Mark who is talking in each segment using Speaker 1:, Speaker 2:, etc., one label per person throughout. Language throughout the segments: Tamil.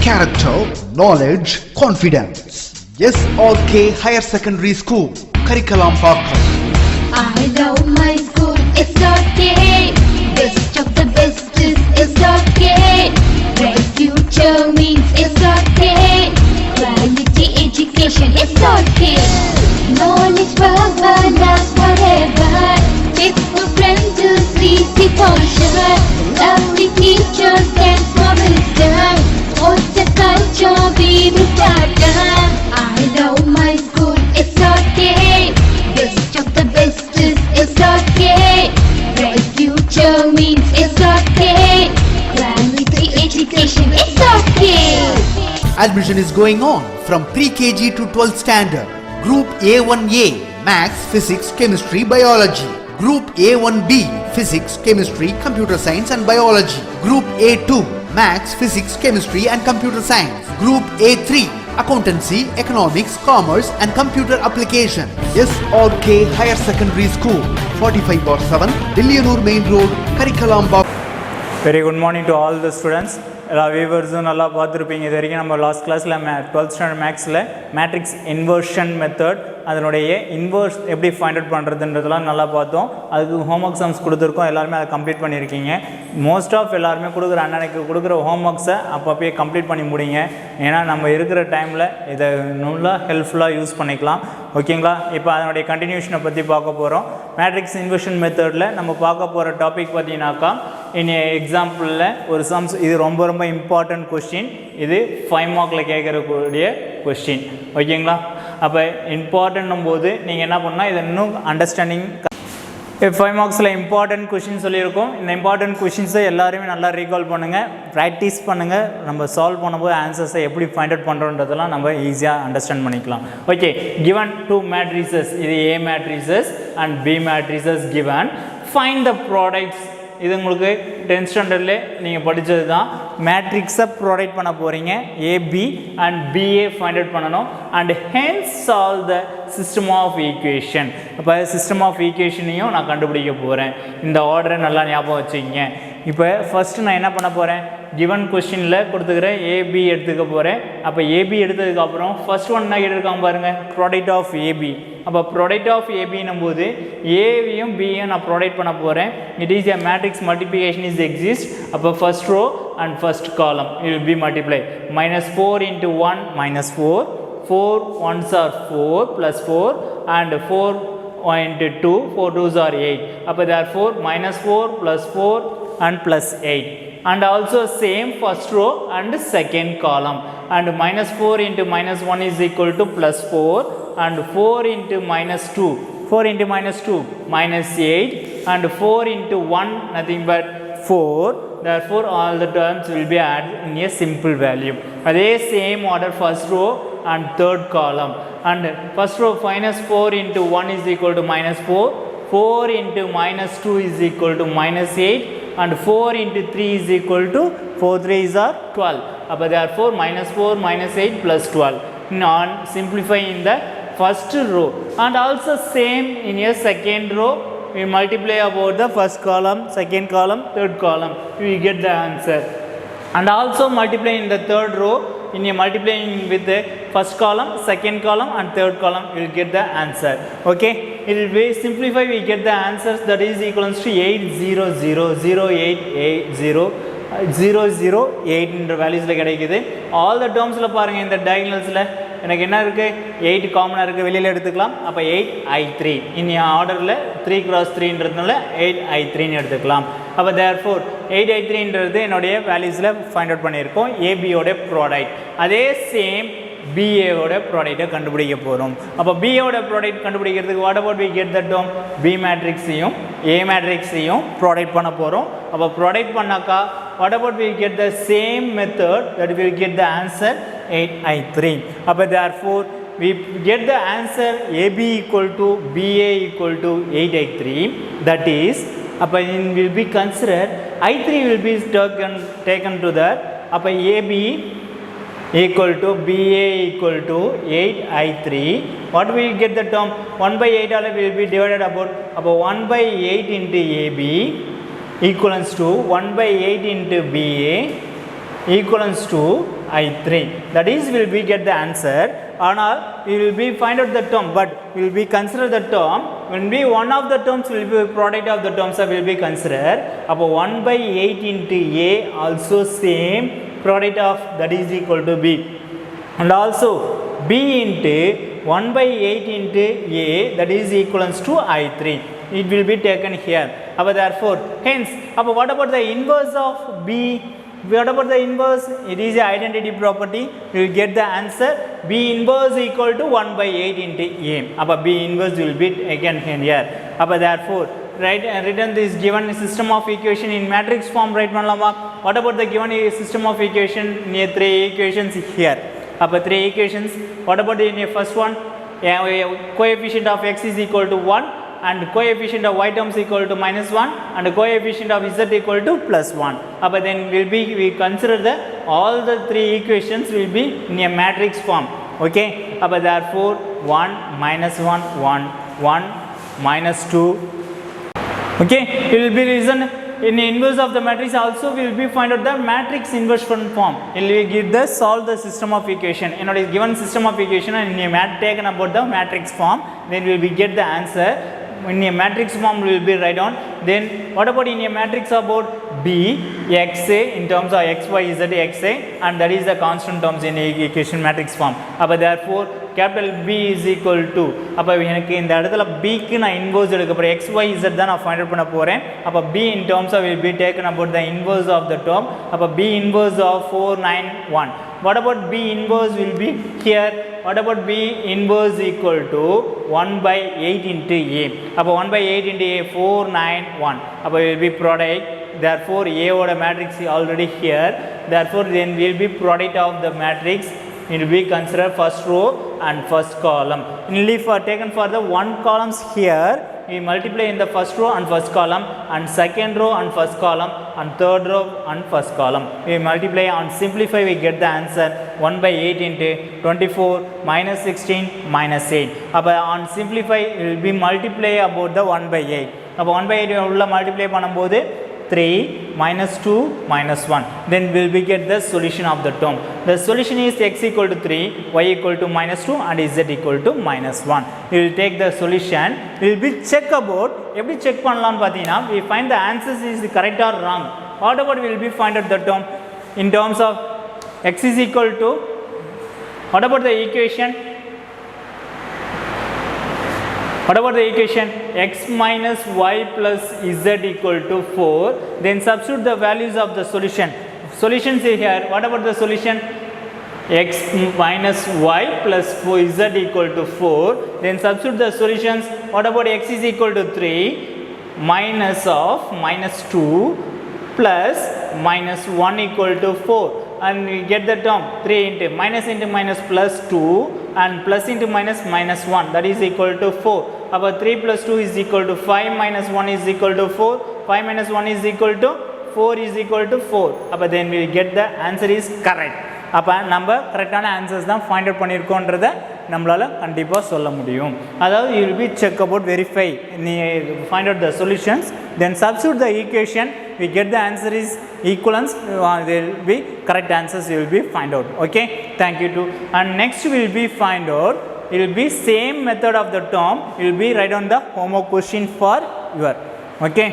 Speaker 1: character, knowledge, confidence. SRK Higher Secondary School, Karikalambakkam.
Speaker 2: I love my school, SRK. Best of the best is SRK. Bright future means SRK. Quality education, SRK. Knowledge power lasts forever. Faithful friends to see the culture. Lovely teachers and for wisdom. What's the culture we will start? I love my school, SRK. Best of the best is SRK. Bright future means SRK. Quality education, SRK.
Speaker 1: Admission is going on from pre-KG to 12th standard. Group A1A, Maths, Physics, Chemistry, Biology. Group A1B, Physics, Chemistry, Computer Science and Biology. Group A2, Maths, Physics, Chemistry and Computer Science. Group A3, Accountancy, Economics, Commerce and Computer Application. SRK Higher Secondary School, 45/7, Dilliyanur Main Road, Karikalambakkam.
Speaker 3: Very good morning to all the students. எல்லா வியூவர்ஸும் நல்லா பார்த்துருப்பீங்க. இது வரைக்கும் நம்ம லாஸ்ட் கிளாஸில் 12th ஸ்டாண்டர்ட் மேக்ஸில் மேட்ரிக்ஸ் இன்வர்ஷன் மெத்தட், அதனுடைய இன்வர்ஸ் எப்படி ஃபைண்ட் அவுட் பண்ணுறதுன்றதெல்லாம் நல்லா பார்த்தோம். அதுக்கு ஹோம்ஒர்க் சம்ஸ் கொடுத்துருக்கோம். எல்லாருமே அதை கம்ப்ளீட் பண்ணியிருக்கீங்க. மோஸ்ட் ஆஃப் எல்லாருமே அன்னைக்கு கொடுக்குற ஹோம்ஒர்க்ஸை அப்பப்பயே கம்ப்ளீட் பண்ணி முடிங்க. ஏன்னா நம்ம இருக்கிற டைமில் இதை நல்லா ஹெல்ப்ஃபுல்லாக யூஸ் பண்ணிக்கலாம். ஓகேங்களா? இப்போ அதனுடைய கண்டினியூஷனை பற்றி பார்க்க போகிறோம். மேட்ரிக்ஸ் இன்வர்ஷன் மெத்தடில் நம்ம பார்க்க போகிற டாபிக் பார்த்தீங்கன்னாக்கா, இனி எக்ஸாம்பிளில் ஒரு சம்ஸ், இது ரொம்ப ரொம்ப இம்பார்ட்டன்ட் கொஸ்டின். இது 5 மார்க்கில் கேட்கக்கூடிய கொஸ்டின். ஓகேங்களா? அப்போ இம்பார்ட்டன்னும் போது நீங்கள் என்ன பண்ணால் இதை இன்னும் அண்டர்ஸ்டாண்டிங். 5 மார்க்ஸில் இம்பார்ட்டன்ட் கொஷின் சொல்லியிருக்கோம். இந்த இம்பார்ட்டன்ட் கொஷின்ஸை எல்லாருமே நல்லா ரீகால் பண்ணுங்கள், ப்ராக்டிஸ் பண்ணுங்கள். நம்ம சால்வ் பண்ணும்போது ஆன்சர்ஸை எப்படி ஃபைண்ட் அவுட் பண்ணுறோன்றதெல்லாம் நம்ம ஈஸியாக அண்டர்ஸ்டாண்ட் பண்ணிக்கலாம். ஓகே, கிவன் 2 மேட்ரிசஸ், இது A matrices and B matrices given. Find the products. இது உங்களுக்கு 10th ஸ்டாண்டர்ட்லே நீங்கள் படித்தது தான். மேட்ரிக்ஸை ப்ரொவைட் பண்ண போகிறீங்க. AB and BA find out பண்ணணும். And hence solve the system of equation. அப்போ சிஸ்டம் ஆஃப் ஈக்குவேஷனையும் நான் கண்டுபிடிக்க போகிறேன். இந்த ஆர்டரை நல்லா ஞாபகம் வச்சுக்கிங்க. இப்போ ஃபஸ்ட்டு நான் என்ன பண்ண போகிறேன், கிவன் கொஸ்டினில் கொடுத்துக்கிற ஏபி எடுத்துக்க போகிறேன். அப்போ ஏபி எடுத்ததுக்கப்புறம் ஃபஸ்ட் ஒன் என்ன கேட்டிருக்காங்க பாருங்கள், ப்ராடக்ட் ஆஃப் ஏபி. அப்போ ப்ராடக்ட் ஆஃப் ஏபின்னும் போது ஏவியும் பியும் நான் ப்ரொவைட் பண்ண போகிறேன். It is a matrix multiplication is exist. அப்போ first row and first column it will be multiply. -4 × 1 -4, 4 1s are 4 +4 and 4 × 2, 4 2s are 8. அப்போ therefore -4 +4 and +8. And also same first row and second column. And -4 × -1 is equal to +4 and 4 × -2, 4 × -2 -8 and 4 × 1 nothing but 4. Therefore all the terms will be added in a simple value. Adhe same order first row and third column. And first row -4 × 1 is equal to -4, 4 × -2 is equal to -8 and 4 × 3 is equal to 4 3s are 12. Therefore -4 -8 + 12. Now simplify in the first row. And also same in your second row, we multiply about the first column, second column, third column, we get the answer. And also multiply in the third row, in a multiplying with the first column, second column and third column, we will get the answer. Okay, it will be simplify, we get the answers, that is equals to 8 0 0 0 8 8 0 0 0 8 என்ற வேல்யூஸில் கிடைக்குது. ஆல் த டேர்ம்ஸில் பாருங்கள், இந்த டயகனல்ஸில் எனக்கு என்ன இருக்குது, 8 காமனாக இருக்குது, வெளியில் எடுத்துக்கலாம். அப்போ 8I3 இனி ஆர்டரில் 3 × 3ன்றதுனால 8I3ன்னு எடுத்துக்கலாம். அப்போ therefore 8I3ன்றது என்னுடைய வேல்யூஸில் ஃபைண்ட் அவுட் பண்ணியிருக்கோம். ஏபியோட ப்ராடக்ட். அதே சேம் பிஏவோட ப்ராடக்டை கண்டுபிடிக்க போகிறோம். அப்போ பிஏவோட ப்ராடக்ட் கண்டுபிடிக்கிறதுக்கு what about we get the term, B மேட்ரிக்ஸையும் ஏ மேட்ரிக்ஸையும் ப்ராடக்ட் பண்ண போகிறோம். அப்போ ப்ராடக்ட் பண்ணாக்கா what about we get the same method, that we will get the answer 8I3. அப்போ therefore we get the answer AB equal to BA equal to 8I3. That is, அப்போ will be considered I3 will be taken to that. அப்போ AB equal to BA equal to 8I3. What we get the term 1/8 will be divided about 1/8 into AB equals to 1/8 into BA equals to I3. That is will be get the answer. Anal we will be find out the term, but we will be consider the term when be one of the terms will be product of the terms will be considered. About 1 by 8 into A also same product of that is equal to B, and also B into 1 by 8 into A that is equivalent to I3. It will be taken here. Therefore, hence, what about the inverse of B? What about the inverse? It is an identity property. We will get the answer B inverse equal to 1 by 8 into A. B inverse will be again here. Therefore, written this given system of equation in matrix form. Right, what about the given system of equation? Near 3 equations here. 3 equations. What about in the first one? Coefficient of x is equal to 1 and coefficient of y terms equal to -1 and coefficient of z equal to +1. Then we consider the all the 3 equations will be in a matrix form. Okay. Therefore 1 -1 1 1 -2. Okay. It will be reason in the inverse of the matrix also we will be find out the matrix inversion form. It will give the solve the system of equation. In a given system of equation and in a taken about the matrix form, then we will get the answer. In a matrix form we will be write down. Then what about in a matrix about B xa in terms of x y z xa, and that is the constant terms in equation matrix form. Therefore capital B is equal to எனக்கு இந்த இடத்துல B க்கு நான் inverse எடுக்க போறேன். x y z தான் நான் find out பண்ண போறேன். B in terms of will be taken about the inverse of the term. B inverse of 491. What about B inverse will be here? What about B inverse equal to 1 by 8 into A? 1 by 8 into A 491. Will be product. Therefore A oda matrix is already here. Therefore then will be product of the matrix. It will be considered first row and first column. Only for taken for the one columns here, we multiply in the first row and first column, and second row and first column, and third row and first column. We multiply and simplify, we get the answer 1 by 8 into 24 minus 16 minus 8. On simplify, we will be multiply about the 1 by 8. 1 by 8 ulla multiply பண்ணும்போது 3 minus 2 minus 1. Then will we get the solution of the term. The solution is x equal to 3, y equal to -2 and z equal to -1. We will take the solution. We will be check about எப்படி செக் பண்ணலாம்னு பார்த்தீங்கன்னா we find the answers is correct or wrong. What about we will be find out the term in terms of x is equal to, what about the equation? What about the equation? X minus y plus z equal to 4. Then substitute the values of the solution. Solutions is here. What about the solution? X minus y plus 4z equal to 4. Then substitute the solutions. What about x is equal to 3 minus of -2 plus -1 equal to 4. And we get the term 3 into minus plus 2 and plus into minus 1, that is equal to 4. 3 plus 2 is equal to 5 minus 1 is equal to 4. 5 minus 1 is equal to 4 is equal to 4. Then we will get the answer is correct. நம்ம கரெக்டான ஆன்சர்ஸ் தான் ஃபைண்ட் அவுட் பண்ணியிருக்கோன்றதை நம்மளால் கண்டிப்பாக சொல்ல முடியும். அதாவது you will be check about verify, find out the solutions, then substitute the equation, we get the answer is equivalence, there will be correct answers you will be find out. Okay, thank you too. And next we will be find out, it will be same method of the term, you will be write on the homework question for your. Okay.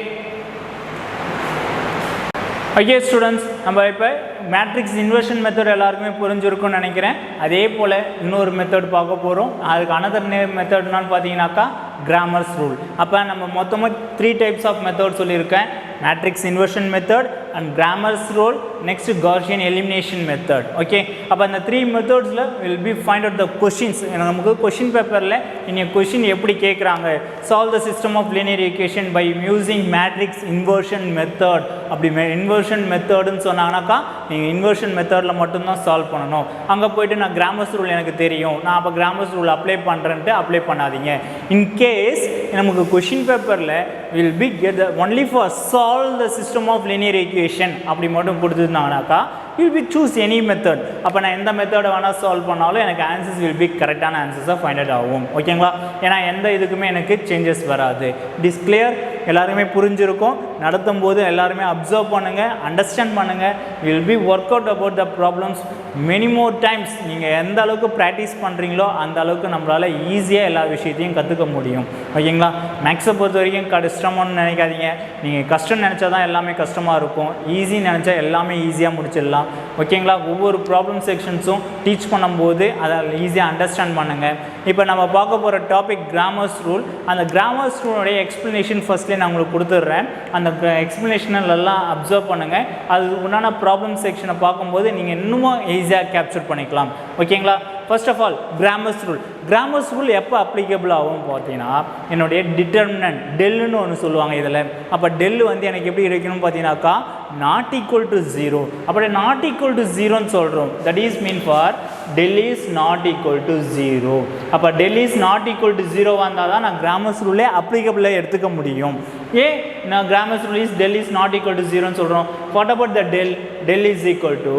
Speaker 3: Okay students, நம்ம இப்போ மேட்ரிக்ஸ் இன்வர்ஷன் மெத்தட் எல்லாருக்குமே புரிஞ்சிருக்கும்னு நினைக்கிறேன். அதே போல் இன்னொரு மெத்தட் பார்க்க போகிறோம். அதுக்கு அனதர் மெத்தட்னான்னு பார்த்தீங்கன்னாக்கா கிராமர்ஸ் ரூல். அப்போ நம்ம மொத்தமாக 3 டைப்ஸ் ஆஃப் மெத்தட் சொல்லியிருக்கேன். Matrix inversion method and Cramer's rule, next Gaussian elimination method. Okay, அப்போ அந்த 3 மெத்தட்ஸில் will be find out the questions. நமக்கு கொஷின் பேப்பரில் இன்னைக்கு கொஷின் எப்படி கேட்குறாங்க, solve the system of linear equation by using matrix inversion method. அப்படி இன்வர்ஷன் மெத்தடுன்னு சொன்னாங்கன்னாக்கா நீங்கள் இன்வர்ஷன் மெத்தடில் மட்டும்தான் சால்வ் பண்ணணும். அங்கே போய்ட்டு நான் கிராமர்ஸ் ரூல் எனக்கு தெரியும், நான் அப்போ கிராமர்ஸ் ரூல் அப்ளை பண்ணுறேன்ட்டு அப்ளை பண்ணாதீங்க. இன்கேஸ் நமக்கு கொஷின் பேப்பரில் will be get only for solve the system of linear equation அப்படி மட்டும் கொடுத்துருந்தாங்கனாக்கா will be choose any method. அப்போ நான் எந்த மெத்தடை வேணால் சால்வ் பண்ணாலும் எனக்கு ஆன்சர்ஸ் வில் பி கரெக்டான ஆன்சர்ஸாக ஃபைண்ட் அவுட் ஆகும். ஓகேங்களா? ஏன்னா எந்த இதுக்குமே எனக்கு சேஞ்சஸ் வராது. It is clear. எல்லாருமே புரிஞ்சிருக்கும். நடத்தும் போது எல்லாருமே அப்சர்வ் பண்ணுங்கள், அண்டர்ஸ்டாண்ட் பண்ணுங்கள். You will be work out about the problems many more times. நீங்கள் எந்த அளவுக்கு ப்ராக்டிஸ் பண்ணுறீங்களோ அந்த அளவுக்கு நம்மளால் ஈஸியாக எல்லா விஷயத்தையும் கற்றுக்க முடியும். ஓகேங்களா? மேக்ஸை பொறுத்த வரைக்கும் கஷ்டமானு நினைக்காதீங்க. நீங்கள் கஷ்டம் நினச்சா தான் எல்லாமே கஷ்டமாக இருக்கும். ஈஸி நினச்சா எல்லாமே ஈஸியாக முடிச்சிடலாம். ஓகேங்களா? ஒவ்வொரு ப்ராப்ளம் செக்ஷன்ஸும் டீச் பண்ணும்போது அதை ஈஸியாக அண்டர்ஸ்டாண்ட் பண்ணுங்கள். இப்போ நம்ம பார்க்க போகிற டாபிக் கிராமர்ஸ் ரூல். அந்த கிராமர்ஸ் ரூலோடைய எக்ஸ்ப்ளனேஷன் ஃபர்ஸ்ட்லேயே நான் உங்களுக்கு கொடுத்துட்றேன். அந்த எக்ஸ்ப்ளனேஷனெல்லாம் அப்சர்வ் பண்ணுங்கள். அது உண்டான ப்ராப்ளம் செக்ஷனை பார்க்கும்போது நீங்கள் இன்னமும் ஈஸியாக கேப்சர் பண்ணிக்கலாம். ஓகேங்களா? First of all Cramer's rule. Cramer's rule எப்போ அப்ளிகபிள் ஆகும் பார்த்தீங்கன்னா, என்னுடைய டிட்டர்மினன்ட் டெல்லுன்னு ஒன்று சொல்லுவாங்க இதில். அப்போ டெல் வந்து எனக்கு எப்படி இருக்கணும்னு பார்த்தீங்கன்னாக்கா நாட் ஈக்குவல் டு 0. அப்படி நாட் ஈக்குவல் டு 0ன்னு சொல்கிறோம். That is mean for del is not equal to 0. அப்போ del is not equal to 0 வந்தால் தான் நான் கிராமர்ஸ் ரூலே அப்ளிகபிளாக எடுத்துக்க முடியும். ஏன் நான் Cramer's rule is del is not equal to 0ன்னு சொல்கிறோம்? What about the del? Del is equal to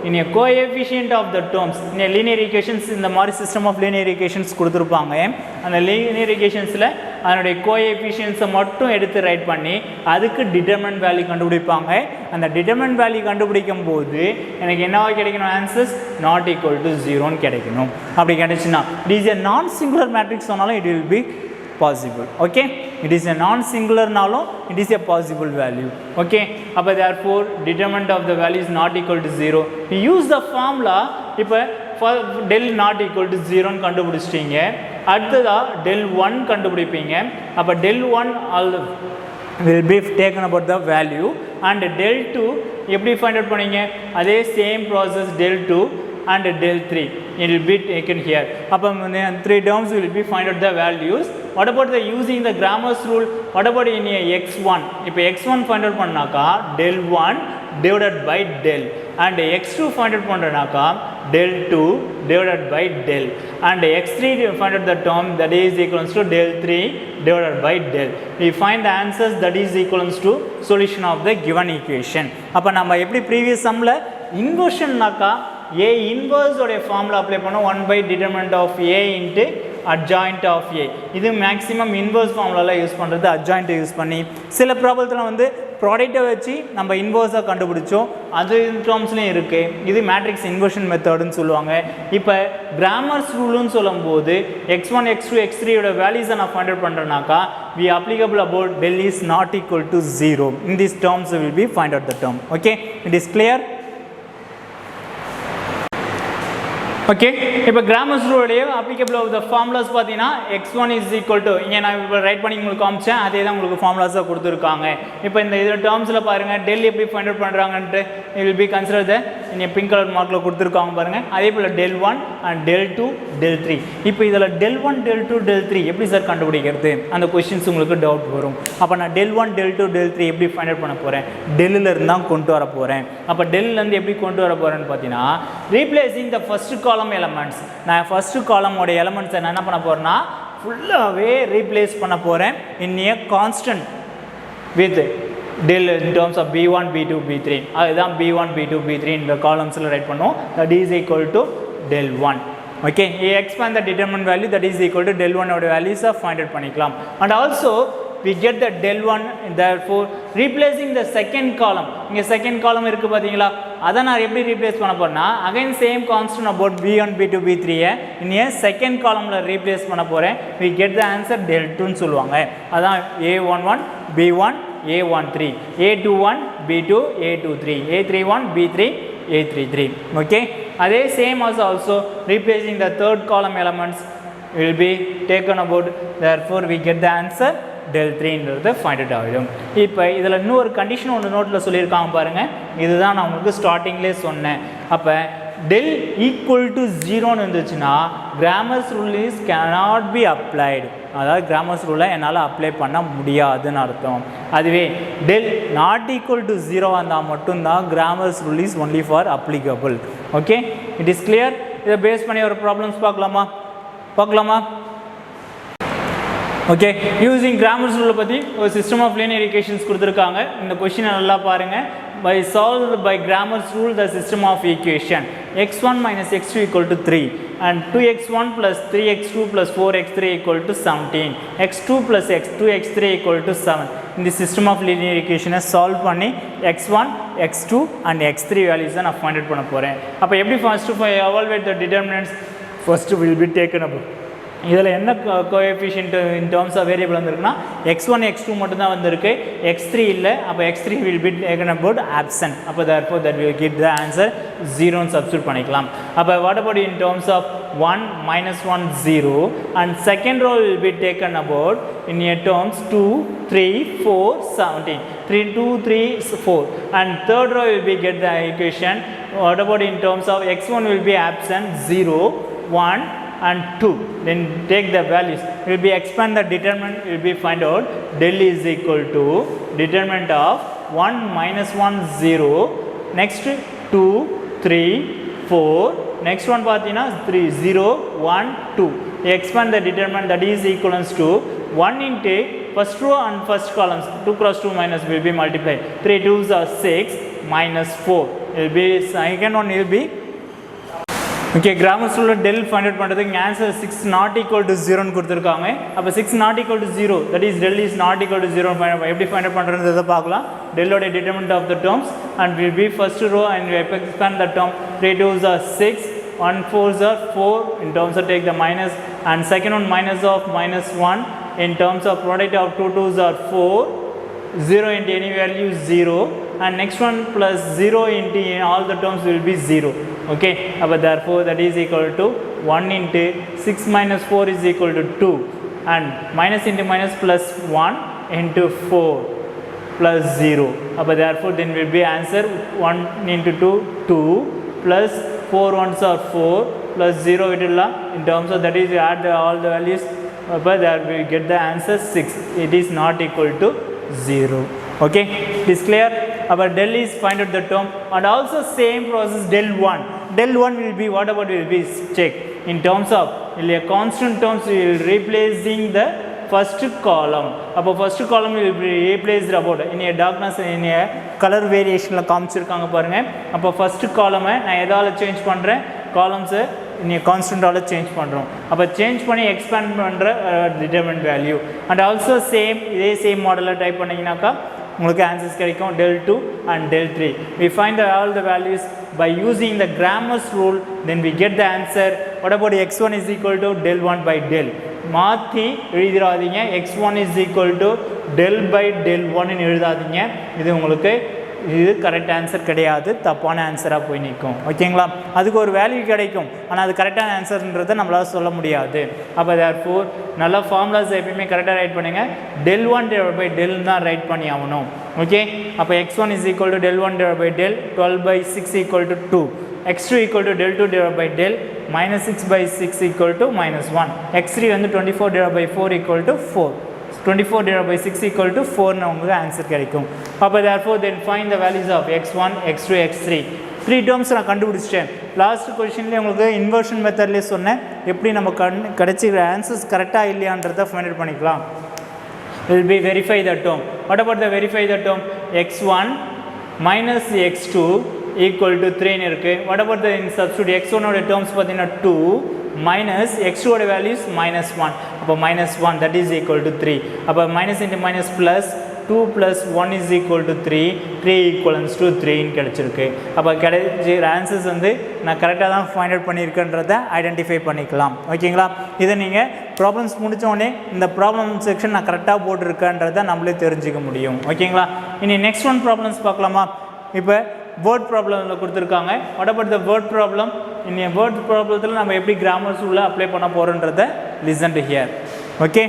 Speaker 3: in a coefficient of the terms. In a linear equations இந்த மாதிரி சிஸ்டம் ஆஃப் லீனியர் ஈக்குவேஷன்ஸ் கொடுத்துருப்பாங்க. அந்த லீனியர் ஈக்குவேஷன்ஸில் அதனுடைய கோஎஃபிஷியன்ஸை மட்டும் எடுத்து ரைட் பண்ணி அதுக்கு டிட்டர்மினன்ட் வேல்யூ கண்டுபிடிப்பாங்க. அந்த டிட்டர்மினன்ட் வேல்யூ கண்டுபிடிக்கும் போது எனக்கு என்னவா கிடைக்கணும்? ஆன்சர்ஸ் நாட் ஈக்குவல் டு 0ன்னு கிடைக்கணும். அப்படி கிடைச்சுன்னா it is a non singular matrix சொன்னாலும் it will be possible. Okay, it is a non-singular nalo, it is a possible value. Okay, அப்போ therefore determinant of the value is not equal to 0. we use the formula. இப்போ del not equal to 0 ன்னு கண்டுபிடிச்சிட்டீங்க. அடுத்ததா del 1 கண்டுபிடிப்பீங்க. அப்போ del 1 all will be taken about the value and del 2 எப்படி find out பண்ணீங்க? அதே same process del 2 and del 3 it will be taken here. அப்போ 3 terms will be find out the values. What about the using the Grammar's rule? What about in x1? இப்போ x1 find out பண்ணாக்கா del 1 divided by del and x2 find out பண்ணாக்கா del 2 divided by del and x3 find out the term that is equals to del 3 divided by del. We find the answers that is equals to solution of the given equation. அப்போ நம்ம எப்படி previous sumல inversionனாக்கா A inverse உடைய ஃபார்முலா அப்ளை பண்ணோம் 1 by determinant of A into adjoint of A. இது மேக்ஸிமம் இன்வர்ஸ் ஃபார்முலாவில் யூஸ் பண்ணுறது அட்ஜாயிண்ட்டை யூஸ் பண்ணி. சில ப்ராப்ளத்தில் வந்து ப்ராடக்டை வச்சு நம்ம இன்வர்ஸாக கண்டுபிடிச்சோம். அது டேர்ம்ஸ்லையும் இருக்குது. இது மேட்ரிக்ஸ் இன்வர்ஷன் மெத்தடுன்னு சொல்லுவாங்க. இப்போ கிராமர்ஸ் ரூலுன்னு சொல்லும்போது x1 x2 x3யோட வேல்யூஸை நான் ஃபைண்ட் அவுட் பண்ணுறேன்னாக்கா we applicable about del is not equal to 0. In these terms will be find out the term. Okay, it is clear? Okay, இப்போ கிராமர்ஸ் ரூலுடைய அப்ளிகபிள் ஆஃப் த ஃபார்முலாஸ் பார்த்தீங்கன்னா x1 இஸ் ஈக்குவல் டு இங்கே நான் இப்போ ரைட் பண்ணி உங்களுக்கு காமிச்சேன். அதே தான் உங்களுக்கு ஃபார்முலாஸாக கொடுத்துருக்காங்க. இப்போ இந்த இதில் டேர்ம்ஸில் பாருங்கள் டெல் எப்படி ஃபைண்ட் அவுட் பண்ணுறாங்கன்ட்டு it will be consider the இங்கே பிங்க் கலர் மார்க்கில் கொடுத்துருக்காங்க பாருங்கள். அதே போல் del 1 and del 2 del 3. இப்போ இதில் del 1 del 2 del 3 எப்படி சார் கண்டுபிடிக்கிறது? அந்த கொஸ்டின்ஸ் உங்களுக்கு டவுட் வரும். அப்போ நான் del 1 del 2 del 3 எப்படி ஃபைண்ட் அவுட் பண்ண போகிறேன்? டெல்லில் இருந்து தான் கொண்டு வர போகிறேன். அப்போ டெல்லிலேருந்து எப்படி கொண்டு வர போகிறேன்னு பார்த்தீங்கன்னா replacing the first column elements. நான் ஃபர்ஸ்ட் காலமோட எலமெண்ட்ஸை நான் என்ன பண்ண போகிறேன்னா ஃபுல்லாகவே ரீப்ளேஸ் பண்ண போகிறேன் in a constant with del in terms of b1 b2 b3. அதுதான் b1 b2 b3 இந்த காலம்ஸில் ரைட் பண்ணுவோம். that is equal to del 1. okay, you expand the determinant value that is equal to del 1 ஓட values find out பண்ணிக்கலாம். and also we get the del 1, therefore replacing the second column. இங்கே second column இருக்குது பார்த்தீங்களா? அதை நான் எப்படி ரீப்ளேஸ் பண்ண போகிறேன்னா again same constant about b1 b2 b3 in a second columnல ரீப்ளேஸ் பண்ண போகிறேன். we get the answer del 2ன்னு சொல்லுவாங்க. அதான் a11 b1 a13 a21 b2 a23 a31 b3 a33. okay, அதே same as also replacing the third column elements will be taken about, therefore we get the answer del 3ன்றது ஃபைண்ட் அவுட் ஆகிடும். இப்போ இதில் இன்னொரு கண்டிஷன் ஒன்று நோட்டில் சொல்லியிருக்காங்க பாருங்கள். இதுதான் நான் உங்களுக்கு ஸ்டார்டிங்லேயே சொன்னேன். அப்போ டெல் ஈக்குவல் டு 0ன்னு இருந்துச்சுன்னா Cramer's rule is cannot be applied. அதாவது கிராமர்ஸ் ரூலை என்னால் அப்ளை பண்ண முடியாதுன்னு அர்த்தம். அதுவே டெல் நாட் ஈக்குவல் டு 0 வந்தால் மட்டும்தான் Cramer's rule is only for applicable. Okay, it is clear. இதை பேஸ் பண்ணி ஒரு ப்ராப்ளம்ஸ் பார்க்கலாமா? ஓகே, யூசிங் கிராமர் ரூலை பற்றி ஒரு சிஸ்டம் ஆஃப் லீனியர் ஈக்குவேஷன்ஸ் கொடுத்துருக்காங்க. இந்த கொஷினை நல்லா பாருங்கள். By solved by Cramer's rule the system of equation x1 minus x2 equal to 3 and 2x1 plus 3x2 plus 4x3 equal to 17, x2 plus x2 x3 equal to 7. In the system of linear equation solve பண்ணி x1 x2 and x3 values நான் find out பண்ண போகிறேன். அப்போ எப்படி first evaluate the determinants? First will be taken up. இதில் என்ன coefficient in terms of variable வந்திருக்குன்னா x1 x2 மட்டும்தான் வந்திருக்கு, x3 இல்லை. அப்போ x3 will be taken about absent. அப்போ therefore that will give the answer 0ன்னு சப்ஸ்டிட்யூட் பண்ணிக்கலாம். அப்போ what about in terms of 1 minus 1 0 and second row will be taken about in a terms 2 3 4 17 3 2 3 4 and third row will be get the equation. What about in terms of x1 will be absent 0 1 and 2, then take the values, will be expand the determinant, will be find out del is equal to determinant of 1 minus 1 0, next 2 3 4, next one pathina 3 0 1 2, expand the determinant, that is equivalence to 1 into first row and first columns 2 cross 2 minus will be multiplied, 3 2s are 6 minus 4 will be second one will be. Okay, Cramer ரூலில் டெல் ஃபைண்ட் அவுட் பண்ணுறதுக்கு ஆன்சர் 6 நாட் ஈக்குவல் டு 0ன்னு கொடுத்துருக்காங்க. அப்போ 6 not equal to 0, that is del is not equal to 0 எப்படி ஃபைண்ட் அவுட் பண்ணுறதை பார்க்கலாம். டெல்லோட determinant of the terms and will be first row and expand the term 3 2s are 6 1 4s are 4 in terms of take the minus and second one minus of minus 1 in terms of product of 2 2s are 4 0 into any value 0 and next one plus 0 into all the terms will be 0. Okay, but therefore that is equal to 1 into 6 minus 4 is equal to 2 and minus into minus plus 1 into 4 plus 0. But therefore then will be answer 1 into 2 2 plus 4 ones are 4 plus 0 it will in terms of that is you add all the values, but there we get the answer 6. It is not equal to 0. Okay, it is clear. Our del is find out the term and also same process del 1. Del 1 will be what about will be check in terms of a constant terms we will replacing the first column. Appo first column will be replaced about in a darkness in a color variation la kaamichirukanga parunga. Appo first column na edala change பண்றேன், columns in a constant ஆல change பண்றோம். அப்ப change பண்ணி expand பண்ற determinant value and also same இதே same மாடல்ல டைப் பண்ணீங்கனாக்கா உங்களுக்கு ஆன்சர்ஸ் கிடைக்கும் del 2 and del 3. We find all the values by using the Cramer's rule, then we get the answer. What about x1 is equal to del 1 by del. மாற்றி எழுதிடாதீங்க, x1 is equal to del by del 1 ன்னு எழுதாதீங்க. இது உங்களுக்கு இது கரெக்ட் ஆன்சர் கிடையாது, தப்பான ஆன்சராக போய் நிற்கும். ஓகேங்களா, அதுக்கு ஒரு வேல்யூ கிடைக்கும், ஆனால் அது கரெக்டான ஆன்சர்ன்றதை நம்மளால் சொல்ல முடியாது. அப்போ therefore நல்லா ஃபார்முலாஸ் எப்பயுமே கரெக்டாக ரைட் பண்ணுங்கள். del 1 divided by del தான் ரைட் பண்ணி ஆகணும். ஓகே, அப்போ x1 is equal to del 1 divided by del 12 by 6 equal to 2, x2 equal to del 2 divided by del minus 6 by 6 equal to minus 1, x3 வந்து 24 divided by 4 equal to 4, 24 divided by 6 equal to 4 ன்னு உங்களுக்கு ஆன்சர் கிடைக்கும். அப்போ therefore then find the values of x1 x2 x3. 3 terms நான் கண்டுபிடிச்சிட்டேன். லாஸ்ட் கொஸ்டின்லேயே உங்களுக்கு இன்வர்ஷன் மெத்தட்லேயே சொன்னேன் எப்படி நம்ம கிடைச்சிக்கிற ஆன்சர்ஸ் கரெக்டாக இல்லையான்றதை ஃபைண்ட் அவுட் பண்ணிக்கலாம். will be verify the term. What about the verify the term? x1 minus x2 equal to 3 ன்னு இருக்கு. What about the substitute x1 ஓட terms பார்த்தீங்கன்னா 2 minus x2 ஓட values minus 1. அப்போ minus 1 that is equal to 3. அப்போ minus into minus plus 2 plus 1 is equal to 3, 3 equals to 3 ன்னு கிடைச்சிருக்கு. அப்போ கிடைச்சிற ஆன்சர்ஸ் வந்து நான் கரெக்டாக தான் ஃபைண்ட் அவுட் பண்ணியிருக்கேன்றதை ஐடென்டிஃபை பண்ணிக்கலாம். ஓகேங்களா, இதை நீங்கள் ப்ராப்ளம்ஸ் முடித்தோடனே இந்த ப்ராப்ளம் செக்ஷன் நான் கரெக்டாக போட்டிருக்கேன்றதை நம்மளே தெரிஞ்சுக்க முடியும். ஓகேங்களா, இனி நெக்ஸ்ட் ஒன் ப்ராப்ளம்ஸ் பார்க்கலாமா? இப்போ வேர்ட் ப்ராப்ளமில் கொடுத்துருக்காங்க. What about the word problem? இந்த வேர்ட் ப்ராப்ளத்தில் நம்ம எப்படி கிராமர்ஸ் உள்ள அப்ளை பண்ண போகிறோன்றதை லிசன் டு ஹியர். ஓகே,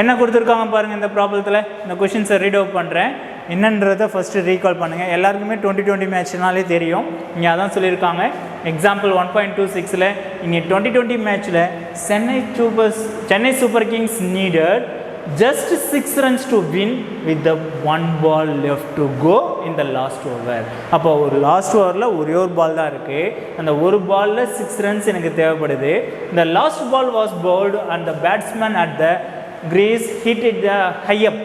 Speaker 3: என்ன கொடுத்துருக்காங்க பாருங்கள். இந்த ப்ராப்ளத்தில் இந்த கொஷின்ஸை ரீட் அவுட் பண்ணுறேன், என்னன்றதை ஃபஸ்ட்டு ரீகால் பண்ணுங்கள். எல்லாருக்குமே 2020 மேட்ச்னாலே தெரியும். இங்கே அதான் சொல்லியிருக்காங்க. எக்ஸாம்பிள் 1.26ல் இங்கே 2020 மேட்ச்சில் Chennai super Kings needed just 6 runs to win with the 1 ball left to go in the last over. அப்போ ஒரு லாஸ்ட் ஓவரில் ஒரே ஒரு பால் தான் இருக்குது, அந்த ஒரு பாலில் 6 runs எனக்கு தேவைப்படுது. The last ball was bowled and the batsman at the Greece hit it the high up.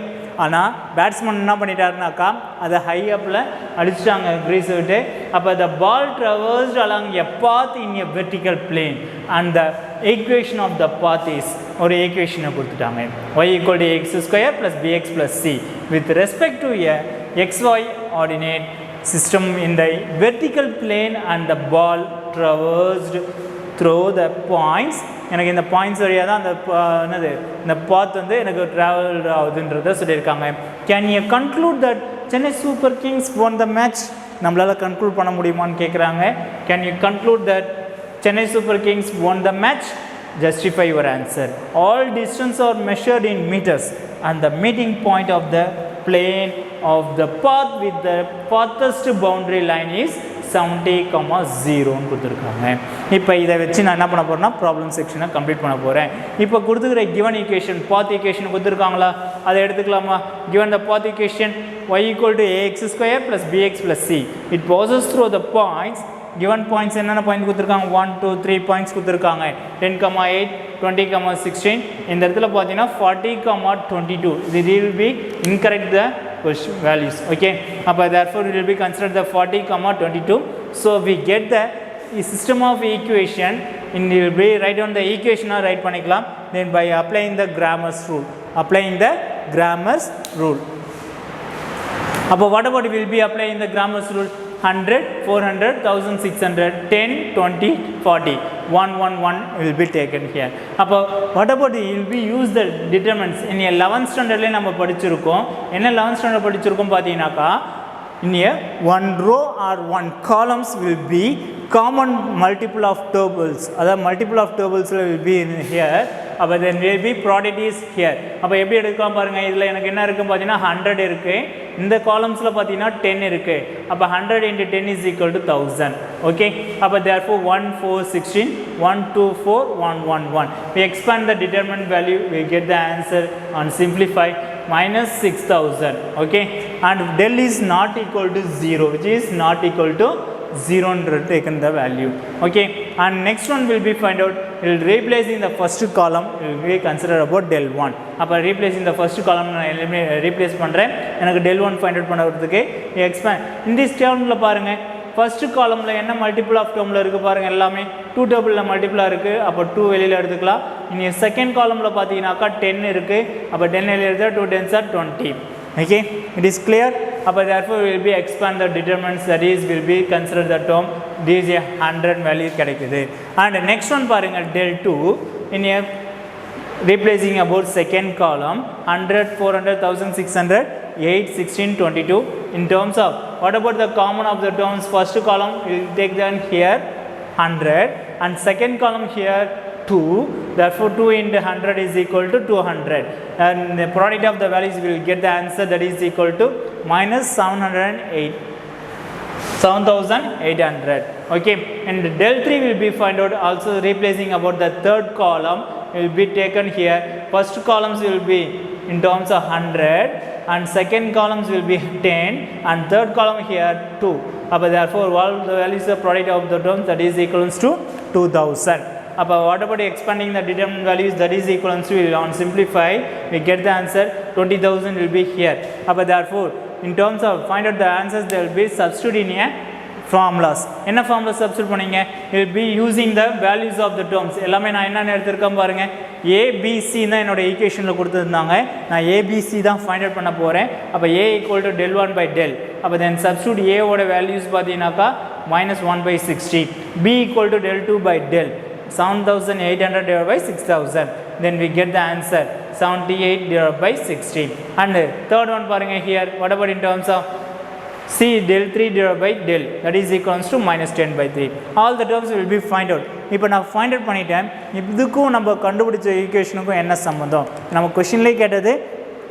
Speaker 3: ஆனால் பேட்ஸ்மேன் என்ன பண்ணிட்டாருனாக்கா அதை ஹை அப்பில் அடிச்சிட்டாங்க கிரீஸ் விட்டு. அப்போ the ball traversed along a path in a vertical plane and the equation of the path is ஒரு ஈக்குவேஷனை கொடுத்துட்டாங்க. y = x² + bx + c with respect to a xy ordinate system in the vertical plane and the ball traversed through the points. எனக்கு இந்த பாயிண்ட்ஸ் வழியாக தான் அந்த என்னது இந்த பாத் வந்து எனக்கு ட்ராவல் ஆகுதுன்றதை சொல்லியிருக்காங்க. Can you conclude that Chennai super Kings won the match? நம்மளால் கன்க்ளூட் பண்ண முடியுமான்னு கேட்குறாங்க. Can you conclude that Chennai super Kings won the match? Justify your answer. All distance are measured in meters and the meeting point of the plane of the path with the farthest boundary line is 70,0 கொடுத்துருக்காங்க. இப்போ இதை வச்சு நான் என்ன பண்ண போகிறேன்னா ப்ராப்ளம் செக்ஷனை கம்ப்ளீட் பண்ண போகிறேன். இப்போ கொடுத்துக்கிற கிவன் ஈக்குவேஷன் பாத் ஈக்குவேஷன் கொடுத்துருக்காங்களா, அதை எடுத்துக்கலாமா? Given the both equation y = ax² + bx + c. It passes through the points. Given points என்னென்ன பாயிண்ட் கொடுத்துருக்காங்க? 1 2 3 பாயிண்ட்ஸ் கொடுத்துருக்காங்க. 10,8 20,16. இந்த இடத்துல பார்த்தீங்கன்னா 40,22. This will be incorrect the values. Okay, அப்போ therefore it will be considered the 40,22. So we get the system of equation in will be write down the equation or write பண்ணிக்கலாம். Then by applying the Grammar's rule, அப்போ what about we will be applying the Grammar's rule? 100, 400, 1600, 10, 20, 40, 1, 1, 1 will be taken here. அப்போ what about you will be use the determinants in 11th standardல நம்ம படிச்சிருக்கோம். என்ன 11th standard படிச்சிருக்கோம் பார்த்தீங்கன்னாக்கா in a one row or one columns will be common multiple of tables. அதாவது multiple of tables will be in here. அப்போ then will be product is here. அப்போ எப்படி எடுக்கலாம் பாருங்கள். இதில் எனக்கு என்ன இருக்குது பார்த்தீங்கன்னா 100 இருக்குது. இந்த காலம்ஸில் பார்த்தீங்கன்னா 10 இருக்குது. அப்போ 100 × 10 is equal to 1000. ஓகே, அப்போ therefore 1 4 16 1 2 4 1 1 1. We expand the determinant value, we get the answer and simplify -6000. Okay, and del is not equal to 0, which is not equal to 0 taken the value. Okay, and next one will be find out, we will replace in the first column, will be consider about del 1. அப்போ replacing the first column நான் replace பண்ணுறேன். எனக்கு del 1 find out பண்ணுறதுக்கு expand in this termல பாருங்கள். ஃபர்ஸ்ட் காலமில் என்ன மல்டிபிள் ஆஃப் டேர்மில் இருக்குது பாருங்கள், எல்லாமே 2 டேபிளில் மல்டிபிளாக இருக்குது. அப்போ 2 வெளியில் எடுத்துக்கலாம். இனி செகண்ட் காலமில் பார்த்தீங்கன்னாக்கா 10 இருக்குது. அப்போ 10 வெளியில் எடுத்தால் 2 10s are 20. Okay, it is clear. அப்போ therefore we will be expand the determinants, that is will be consider the term this is 100 value கிடைக்குது. And next one பாருங்கள் del 2 in a replacing about second column 100 400 1600 8 16 22 in terms of what about the common of the terms. First column we will take them here 100 and second column here 2. Therefore 2 into 100 is equal to 200 and the product of the values will get the answer, that is equal to -7800. Okay, and del 3 will be find out also replacing about the third column will be taken here. First columns will be in terms of 100 and second columns will be 10 and third column here 2. Therefore all the values of product of the terms, that is equals to 2000. What about expanding the determinant values, that is equals to, on simplify we get the answer 20,000 will be here. Therefore in terms of find out the answers, there will be substitute in a formulas. என்ன ஃபார்முலா சப்ஸ்டிட்யூட் பண்ணீங்க? will be using the values of the terms. எல்லாமே நான் என்னென்ன எடுத்துருக்கேன் பாருங்கள். ABC தான் என்னோட ஈக்குவேஷனில் கொடுத்துருந்தாங்க. நான் ABC தான் ஃபைண்ட் அவுட் பண்ண போகிறேன். அப்போ A = del 1 by del. அப்போ தென் சப்ஸ்டிட்யூட் A ஓட வேல்யூஸ் பார்த்தீங்கன்னாக்கா -1/60. B = del 2 by del. 7800 divided by 6000. Then we get the answer 78 divided by 60. And third one பாருங்க here, what about in terms of C del 3 divided by del, that is equals to -10/3. All the terms will be find out. இப்போ நான் ஃபைண்ட் அவுட் பண்ணிட்டேன். இதுக்கும் நம்ம கண்டுபிடிச்ச ஈக்குவேஷனுக்கும் என்ன சம்மந்தம்? நம்ம கொஷின்லேயே கேட்டது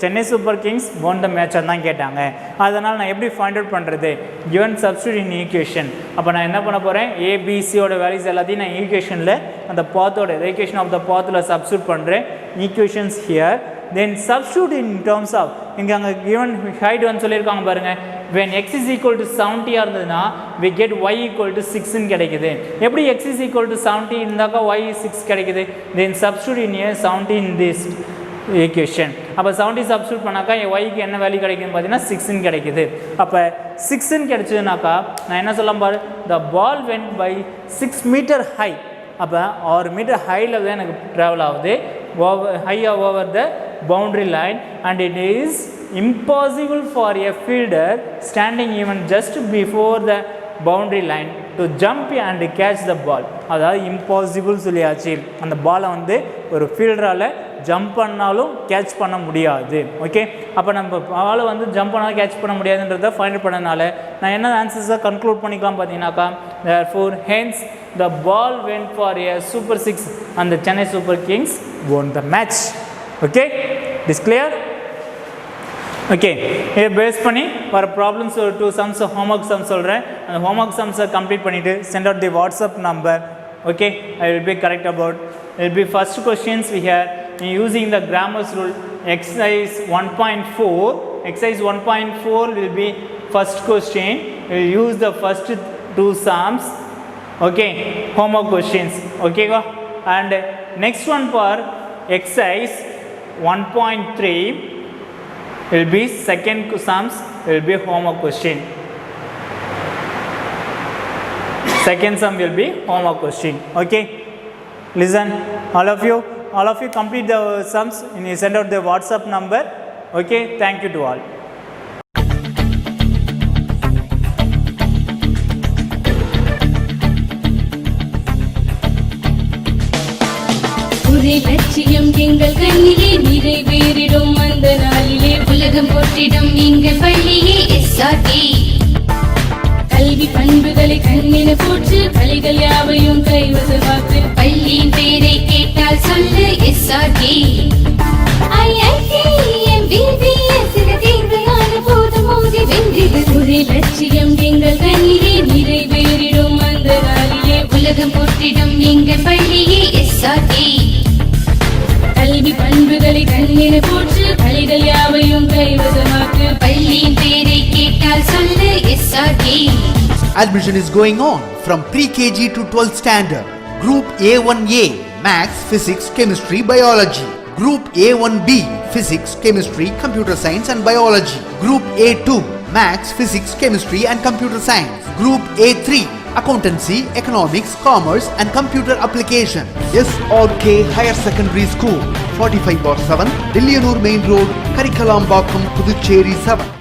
Speaker 3: Chennai super Kings won the match தான் கேட்டாங்க. அதனால் நான் எப்படி ஃபைண்ட் அவுட் பண்ணுறது? given substitute in equation. அப்போ நான் என்ன பண்ண போகிறேன்? ABCயோட வேல்யூஸ் எல்லாத்தையும் நான் ஈக்குவேஷனில் அந்த பாத்தோட ஈக்குவேஷன் ஆஃப் த பாத்தில் சப்ஸ்டியூட் பண்ணுறேன். Equations here, then substitute in terms of இங்கே அங்கே given height வந்து சொல்லியிருக்காங்க பாருங்கள். when x is equal to 70 இருந்ததுன்னா we get y equal to 6 கிடைக்குது. எப்படி x is equal to 70 இருந்தாக்கா y 6 கிடைக்குது? then substitute in here 70 in this equation. அப்போ 70 சப்ஸ்டியூட் பண்ணாக்கா என் ஒய்க்கு என்ன வேல்யூ கிடைக்குன்னு பார்த்தீங்கன்னா 6 கிடைக்குது. அப்போ 6 கிடைச்சதுனாக்கா நான் என்ன சொல்ல பாரு, த பால் வென்ட் பை 6 மீட்டர் ஹை. அப்போ 6 மீட்டர் ஹையில் தான் எனக்கு ட்ராவல் ஆகுது over the boundary line, and it is impossible for a fielder standing even just before the boundary line to jump and catch the ball. அதாவது இம்பாசிபிள் சொல்லியாச்சு, அந்த பாலை வந்து ஒரு ஃபீல்டரால் ஜம்ப் பண்ணாலும் கேட்ச் பண்ண முடியாது. ஓகே, அப்போ நம்ம பாலை வந்து ஜம்ப் பண்ணாலும் கேட்ச் பண்ண முடியாதுன்றதை ஃபைண்ட் பண்ணனால நான் என்ன ஆன்சர்ஸாக கன்க்ளூட் பண்ணிக்கலாம் பார்த்தீங்கன்னாக்கா, therefore hence the ball went for a super 6 and the Chennai Super Kings won the match. Okay, this clear? Okay, இதை பேஸ் பண்ணி வர ப்ராப்ளம்ஸ் ஒரு 2 சம்ஸ் ஹோம்ஒர்க் சம்ஸ் சொல்கிறேன். அந்த ஹோம்ஒர்க் சம்ஸை கம்ப்ளீட் பண்ணிவிட்டு send out the WhatsApp number. Okay, I will be correct about will be first questions we here using the Cramer's rule exercise 1.4. exercise 1.4 will be first question. We will use the first 2 sums. Okay, homework questions. Okay, go. And next one for exercise 1.3 will be second sums, will be homework question. Second sum will be homework question. Okay, listen, all of you complete the sums and you send out the WhatsApp number. Okay, thank you to all.
Speaker 2: ஒரே லட்சியம் எங்கள் கண்ணிலே நிறைவேறிடும் அந்த நாளிலே உலகம் போற்றிடும் எங்கள் பள்ளியே எஸ்ஆர்டி. கல்வி பண்புகளை கண்ணின போற்று கலைகள் யாவையும் கைவசமாக்கு பள்ளியின் பெயரை கேட்டால் சொல்லு எஸ்ஆர்டி. ஒரே லட்சியம் எங்கள் கண்ணிலே நிறைவேறிடும் அந்த நாளிலே உலகம் போற்றிடும் எங்கள் பள்ளியே எஸ்ஆர்டி. கல்வி பண்புகளை கண்ணின போற்று கலைகள் யாவையும் கைவசமாக்கு பள்ளியின் பெயரை கேட்டால் சொல்லு SRT.
Speaker 1: Admission is going on from pre-KG to 12th standard. Group A1A Maths, Physics, Chemistry, Biology. Group A1B Physics, Chemistry, Computer Science and Biology. Group A2 Maths, Physics, Chemistry and Computer Science. Group A3 Accountancy, Economics, Commerce and Computer Application. SRK Higher Secondary School, 45/7, Dillianur Main Road, Karikalambakkam, Puducherry 7.